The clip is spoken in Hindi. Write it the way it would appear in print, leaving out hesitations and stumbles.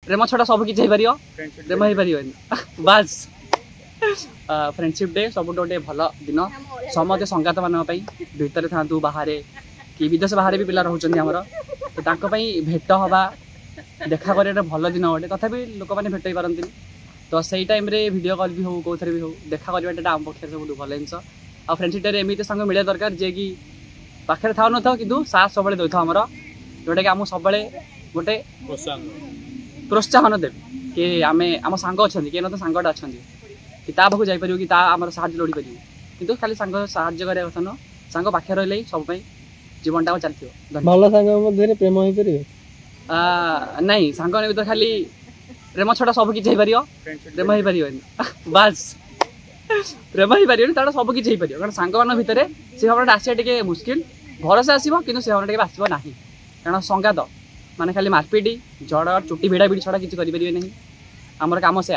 प्रेम छड़ा सब किसी हो पार प्रेम हो पार बास फ्रेंडशिप डे सब गोटे भल दिन समस्त संगात मान भितर था बाहर कि विदेश बाहर भी पिला रोच तो भेट हवा देखा कर भल दिन गोटे तथापि लोक मैंने भेट पारती तो सही टाइम रे वीडियो कॉल भी हो कौन भी हो देखा करवाटा आम पक्ष सब भल जिन आ फ्रेंडशिप डे एमती सांग मिले दरकार जे कि पाखे था न कि साहस सब दे आमर जोटा कि आम सब गोटे प्रोत्साहन देवे कि आम आम सांग अच्छा किए ना तो सांगटा अच्छा कि पाखु जापर कि आम साहय लोड़ी पार कि खाली सांग साहय कराया कथा न सांग पाखे रही सब जीवनटा चलती भल सांग प्रेम हो पार नहीं सांग भर खाली प्रेम छड़ा सब किसी हो पार प्रेम हो पार बास प्रेम हो पार तार सब किसी हो पार कारण सांग मान भितर से भावना आसा टे मुस्किल भरोसा आसो कि से भावना आसो ना कारण संगात माने खाली मारपिट झड़ चुटी भिड़ा भिड़ी छड़ा किसी करें आमर कम से